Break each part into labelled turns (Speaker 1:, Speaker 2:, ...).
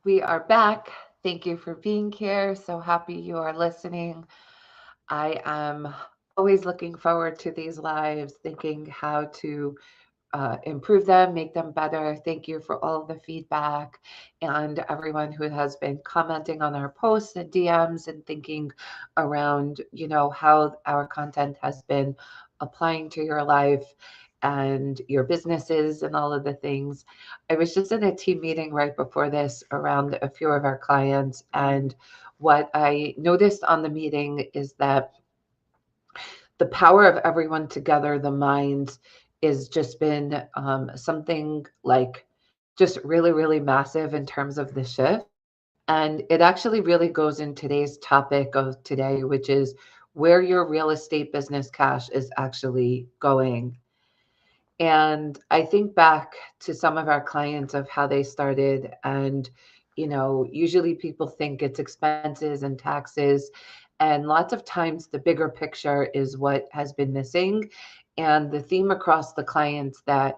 Speaker 1: We are back. Thank you for being here. So happy you are listening. I am always looking forward to these lives, thinking how to improve them, make them better. Thank you for all the feedback and everyone who has been commenting on our posts and DMs and thinking around, how our content has been applying to your life and your businesses and all of the things. I was just in a team meeting right before this around a few of our clients, and what I noticed on the meeting is that the power of everyone together, the minds, is just been something like just really, really massive in terms of the shift. And it actually really goes in today's topic of today, which is where your real estate business cash is actually going. And I think back to some of our clients of how they started, and usually people think it's expenses and taxes, and lots of times the bigger picture is what has been missing. And the theme across the clients that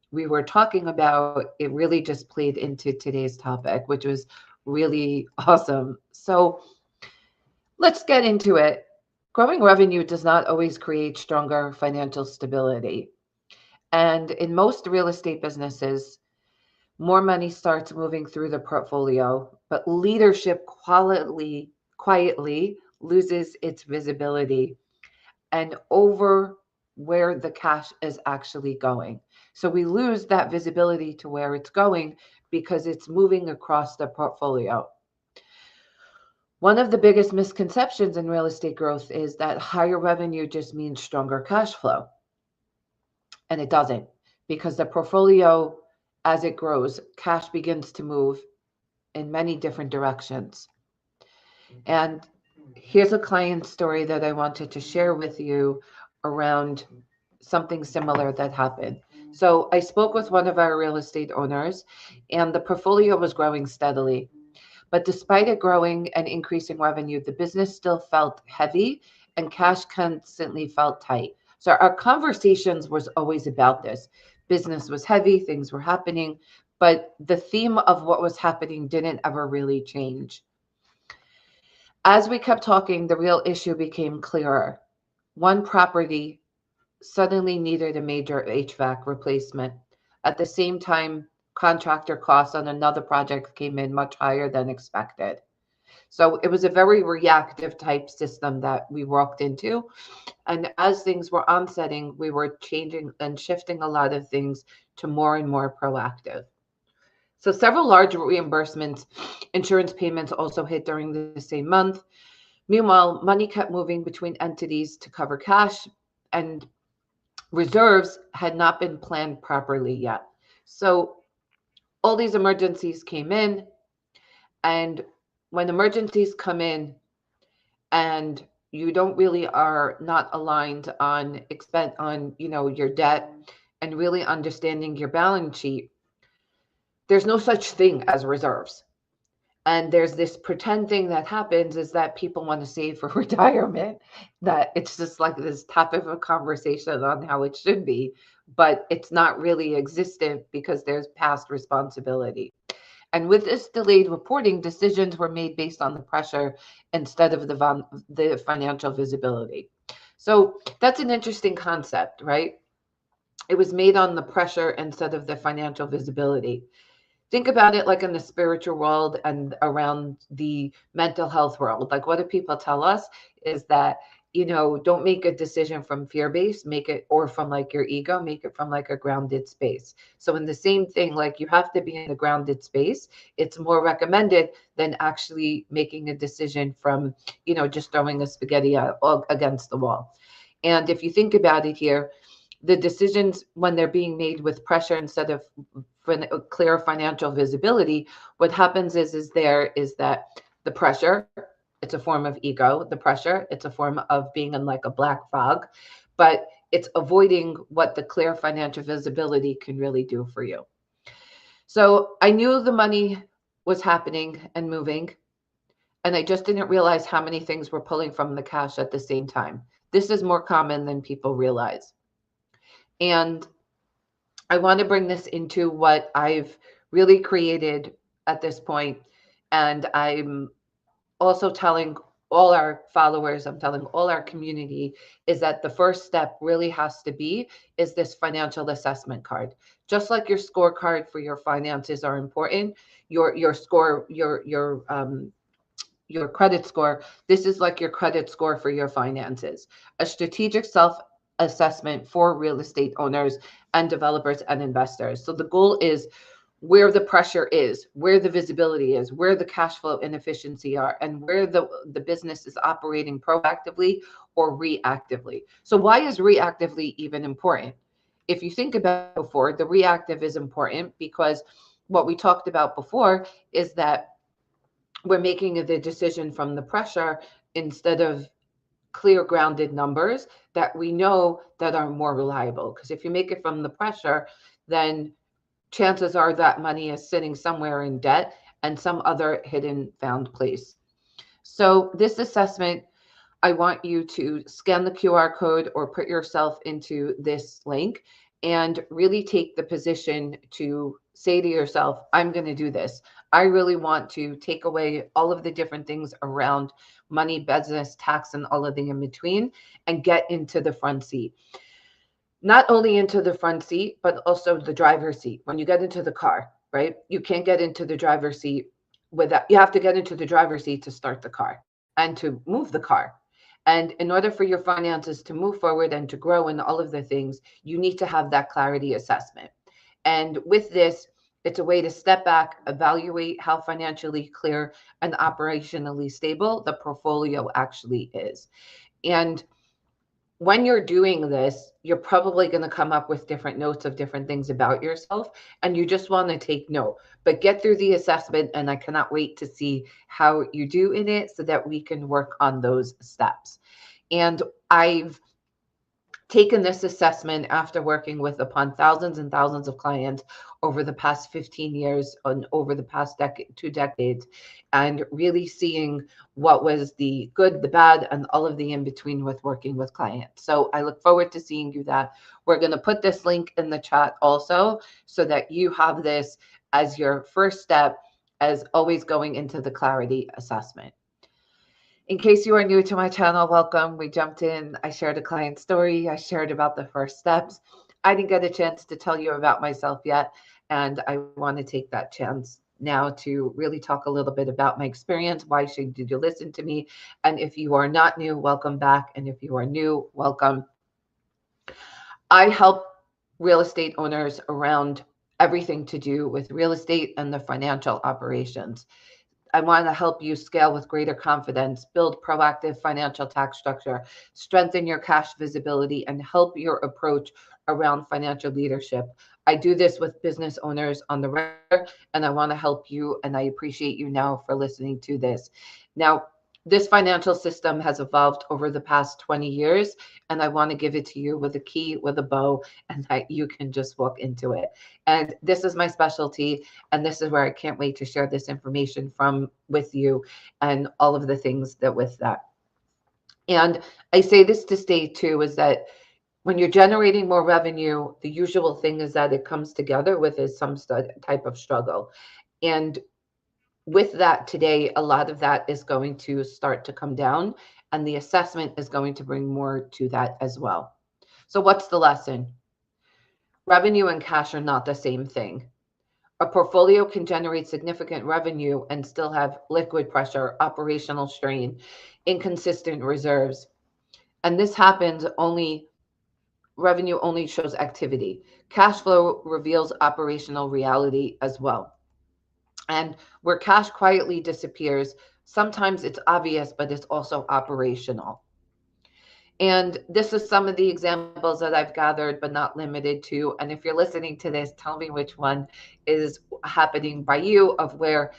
Speaker 1: we were talking about, it really just played into today's topic, which was really awesome. So let's get into it. Growing revenue does not always create stronger financial stability. And in most real estate businesses, more money starts moving through the portfolio, but leadership quietly loses its visibility and over where the cash is actually going. So we lose that visibility to where it's going because it's moving across the portfolio. One of the biggest misconceptions in real estate growth is that higher revenue just means stronger cash flow. And it doesn't, because the portfolio, as it grows, cash begins to move in many different directions. And here's a client story that I wanted to share with you around something similar that happened. So I spoke with one of our real estate owners, and the portfolio was growing steadily. But despite it growing and increasing revenue, the business still felt heavy and cash constantly felt tight. So our conversations was always about this. Business was heavy, things were happening, but the theme of what was happening didn't ever really change. As we kept talking, the real issue became clearer. One property suddenly needed a major HVAC replacement. At the same time, contractor costs on another project came in much higher than expected. So it was a very reactive type system that we walked into. And as things were onsetting, we were changing and shifting a lot of things to more and more proactive. So several large reimbursements, insurance payments also hit during the same month. Meanwhile, money kept moving between entities to cover cash, and reserves had not been planned properly yet. So all these emergencies came in, and when emergencies come in and you don't really are not aligned on expense on your debt and really understanding your balance sheet, there's no such thing as reserves. And there's this pretend thing that happens is that people want to save for retirement, that it's just like this type of a conversation on how it should be, but it's not really existent because there's past responsibility. And with this delayed reporting, decisions were made based on the pressure instead of the financial visibility. So that's an interesting concept, right? It was made on the pressure instead of the financial visibility. Think about it like in the spiritual world and around the mental health world. Like, what do people tell us is that, don't make a decision from fear based, make it, or from like your ego, make it from like a grounded space. So, in the same thing, like you have to be in a grounded space. It's more recommended than actually making a decision from, just throwing a spaghetti against the wall. And if you think about it here, the decisions when they're being made with pressure instead of clear financial visibility, what happens is that the pressure, it's a form of ego. The pressure, it's a form of being in like a black fog, but it's avoiding what the clear financial visibility can really do for you. So I knew the money was happening and moving, and I just didn't realize how many things were pulling from the cash at the same time. This is more common than people realize. And I want to bring this into what I've really created at this point, and I'm also telling all our followers, I'm telling all our community, is that the first step really has to be is this financial assessment card. Just like your scorecard for your finances are important, your score, your credit score, this is like your credit score for your finances. A strategic self assessment for real estate owners and developers and investors. So the goal is where the pressure is, where the visibility is, where the cash flow inefficiency are, and where the business is operating proactively or reactively. So why is reactively even important? If you think about it before, the reactive is important because what we talked about before is that we're making the decision from the pressure instead of clear grounded numbers that we know that are more reliable. Because if you make it from the pressure, then chances are that money is sitting somewhere in debt and some other hidden found place. So this assessment, I want you to scan the QR code or put yourself into this link and really take the position to say to yourself, I'm going to do this. I really want to take away all of the different things around money, business, tax, and all of the in between and get into the front seat. Not only into the front seat, but also the driver's seat. When you get into the car, right? You can't get into the driver's seat without, you have to get into the driver's seat to start the car and to move the car. And in order for your finances to move forward and to grow and all of the things, you need to have that clarity assessment. And with this, it's a way to step back, evaluate how financially clear and operationally stable the portfolio actually is. And when you're doing this, you're probably going to come up with different notes of different things about yourself, and you just want to take note. But get through the assessment, and I cannot wait to see how you do in it so that we can work on those steps. And I've taken this assessment after working with upon thousands and thousands of clients over the past 15 years and over the past decade, 2 decades, and really seeing what was the good, the bad, and all of the in between with working with clients. So I look forward to seeing you that. We're going to put this link in the chat also so that you have this as your first step, as always going into the clarity assessment. In case you are new to my channel, welcome. We jumped in. I shared a client story. I shared about the first steps. I didn't get a chance to tell you about myself yet, and I want to take that chance now to really talk a little bit about my experience. Why should you listen to me? And if you are not new, welcome back. And if you are new, welcome. I help real estate owners around everything to do with real estate and the financial operations. I want to help you scale with greater confidence, build proactive financial tax structure, strengthen your cash visibility, and help your approach around financial leadership. I do this with business owners on the regular, and I want to help you, and I appreciate you now for listening to this. Now, this financial system has evolved over the past 20 years, and I want to give it to you with a key, with a bow, and that you can just walk into it. And this is my specialty, and this is where I can't wait to share this information from with you and all of the things that with that. And I say this to state too, is that when you're generating more revenue, the usual thing is that it comes together with is some type of struggle. And with that today, a lot of that is going to start to come down, and the assessment is going to bring more to that as well. So what's the lesson? Revenue and cash are not the same thing. A portfolio can generate significant revenue and still have liquid pressure, operational strain, inconsistent reserves. And this happens only, revenue only shows activity. Cash flow reveals operational reality as well. And where cash quietly disappears, sometimes it's obvious, but it's also operational. And this is some of the examples that I've gathered, but not limited to. And if you're listening to this, tell me which one is happening by you of where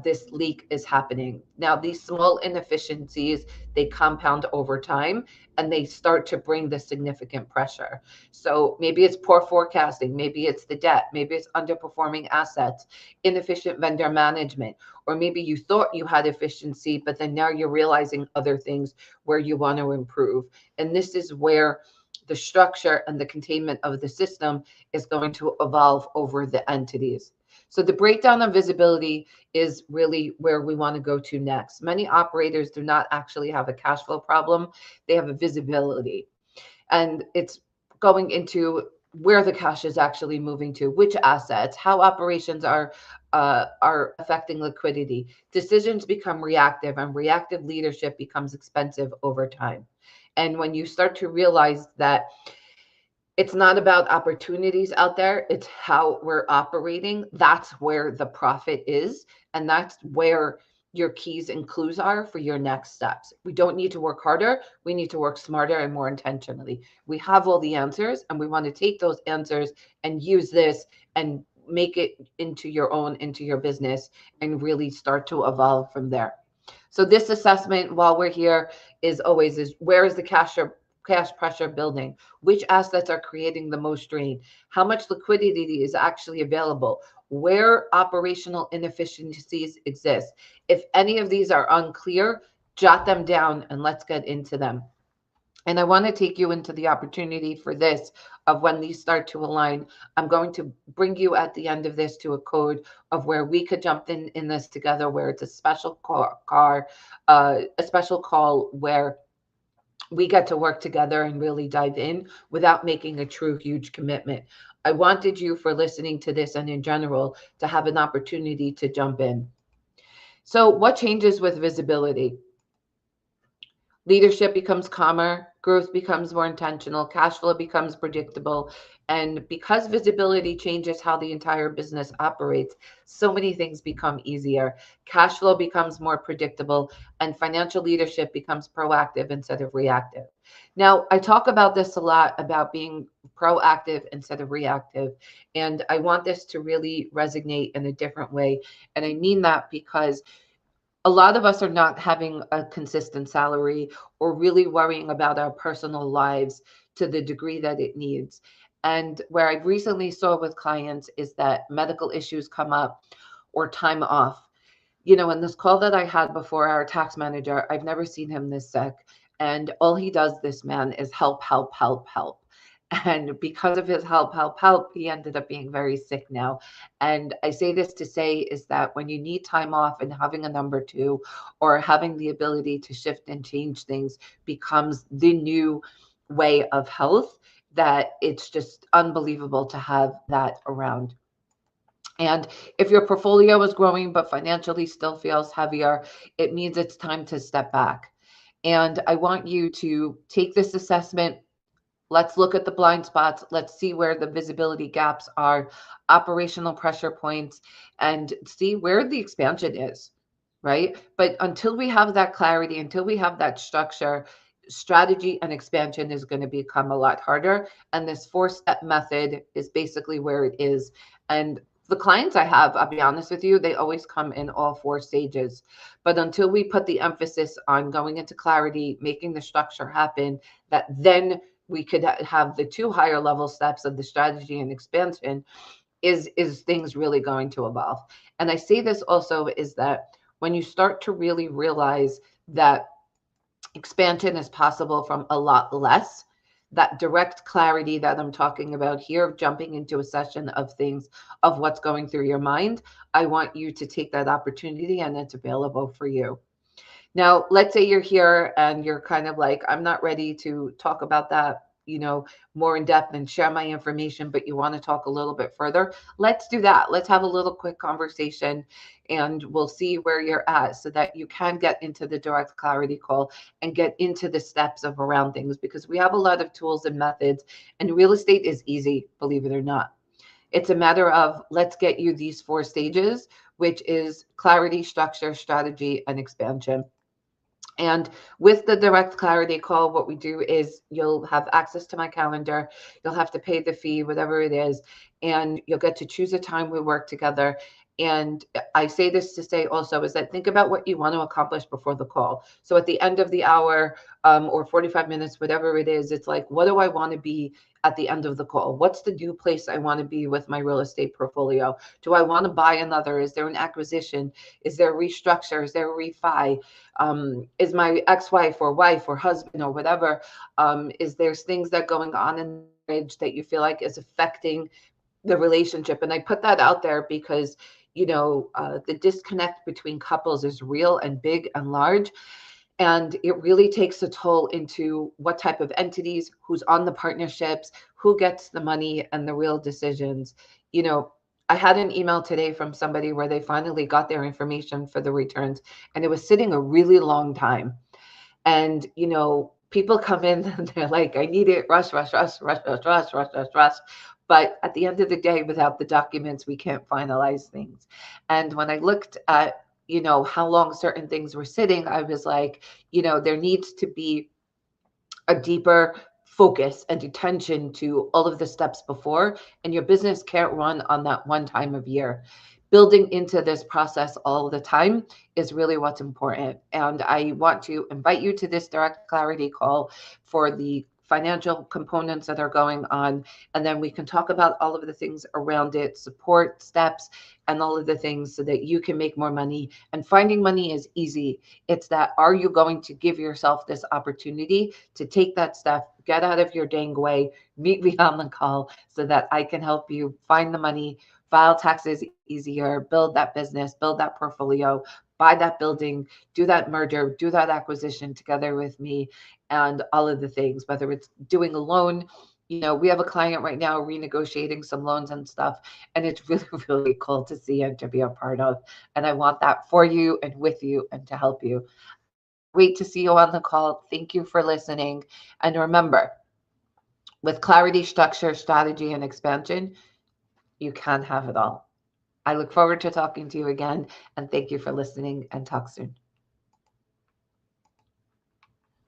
Speaker 1: this leak is happening. Now, these small inefficiencies, they compound over time and they start to bring the significant pressure. So maybe it's poor forecasting, maybe it's the debt, maybe it's underperforming assets, inefficient vendor management, or maybe you thought you had efficiency, but then now you're realizing other things where you want to improve. And this is where the structure and the containment of the system is going to evolve over the entities. So the breakdown of visibility is really where we want to go to next. Many operators do not actually have a cash flow problem, they have a visibility. And it's going into where the cash is actually moving to, which assets, how operations are affecting liquidity. Decisions become reactive, and reactive leadership becomes expensive over time. And when you start to realize that it's not about opportunities out there, it's how we're operating, that's where the profit is, and that's where your keys and clues are for your next steps. We don't need to work harder, we need to work smarter and more intentionally. We have all the answers, and we want to take those answers and use this and make it into your own, into your business, and really start to evolve from there. So this assessment while we're here is always, is where is the cash pressure building? Which assets are creating the most strain? How much liquidity is actually available? Where operational inefficiencies exist? If any of these are unclear, jot them down and let's get into them. And I want to take you into the opportunity for this of when these start to align. I'm going to bring you at the end of this to a code of where we could jump in this together, where it's a special a special call where we get to work together and really dive in without making a true huge commitment. I wanted you, for listening to this and in general, to have an opportunity to jump in. So what changes with visibility? Leadership becomes calmer, growth becomes more intentional, cash flow becomes predictable. And because visibility changes how the entire business operates, so many things become easier. Cash flow becomes more predictable, and financial leadership becomes proactive instead of reactive. Now, I talk about this a lot about being proactive instead of reactive. And I want this to really resonate in a different way. And I mean that because a lot of us are not having a consistent salary or really worrying about our personal lives to the degree that it needs. And where I recently saw with clients is that medical issues come up or time off. You know, in this call that I had before, our tax manager, I've never seen him this sick. And all he does, this man, is help, help, help, help. And because of his help, help, help, he ended up being very sick now. And I say this to say is that when you need time off, and having a number two or having the ability to shift and change things becomes the new way of health, that it's just unbelievable to have that around. And if your portfolio is growing but financially still feels heavier, it means it's time to step back. And I want you to take this assessment. Let's look at the blind spots. Let's see where the visibility gaps are, operational pressure points, and see where the expansion is, right? But until we have that clarity, until we have that structure, strategy and expansion is going to become a lot harder. And this four-step method is basically where it is. And the clients I have, I'll be honest with you, they always come in all four stages. But until we put the emphasis on going into clarity, making the structure happen, that then we could have the two higher level steps of the strategy and expansion, is things really going to evolve. And I say this also is that when you start to really realize that expansion is possible from a lot less, that direct clarity that I'm talking about here, jumping into a session of things, of what's going through your mind, I want you to take that opportunity, and it's available for you. Now, let's say you're here and you're kind of like, I'm not ready to talk about that, more in depth and share my information, but you want to talk a little bit further. Let's do that. Let's have a little quick conversation, and we'll see where you're at so that you can get into the direct clarity call and get into the steps of around things, because we have a lot of tools and methods, and real estate is easy, believe it or not. It's a matter of, let's get you these four stages, which is clarity, structure, strategy, and expansion. And with the direct clarity call, what we do is you'll have access to my calendar. You'll have to pay the fee, whatever it is, and you'll get to choose a time we work together. And I say this to say also is that think about what you want to accomplish before the call. So at the end of the hour, or 45 minutes, whatever it is, it's like, what do I want to be at the end of the call? What's the new place I want to be with my real estate portfolio? Do I want to buy another? Is there an acquisition? Is there a restructure? Is there a refi? Is my ex-wife or wife or husband or whatever, is there's things that are going on in the marriage that you feel like is affecting the relationship. And I put that out there because, the disconnect between couples is real and big and large. And it really takes a toll into what type of entities, who's on the partnerships, who gets the money, and the real decisions. You know, I had an email today from somebody where they finally got their information for the returns, and it was sitting a really long time. And, people come in and they're like, I need it, rush, rush, rush, rush, rush, rush, rush, rush, rush. But at the end of the day, without the documents, we can't finalize things. And when I looked at, how long certain things were sitting, I was like, there needs to be a deeper focus and attention to all of the steps before, and your business can't run on that one time of year. Building into this process all the time is really what's important. And I want to invite you to this direct clarity call for the financial components that are going on. And then we can talk about all of the things around it, support steps, and all of the things so that you can make more money. And finding money is easy. It's that, are you going to give yourself this opportunity to take that step, get out of your dang way, meet me on the call so that I can help you find the money, file taxes easier, build that business, build that portfolio, buy that building, do that merger, do that acquisition together with me, and all of the things, whether it's doing a loan. We have a client right now renegotiating some loans and stuff, and it's really, really cool to see and to be a part of. And I want that for you and with you and to help you. I can't wait to see you on the call. Thank you for listening. And remember, with clarity, structure, strategy, and expansion, you can have it all. I look forward to talking to you again, and thank you for listening, and talk soon.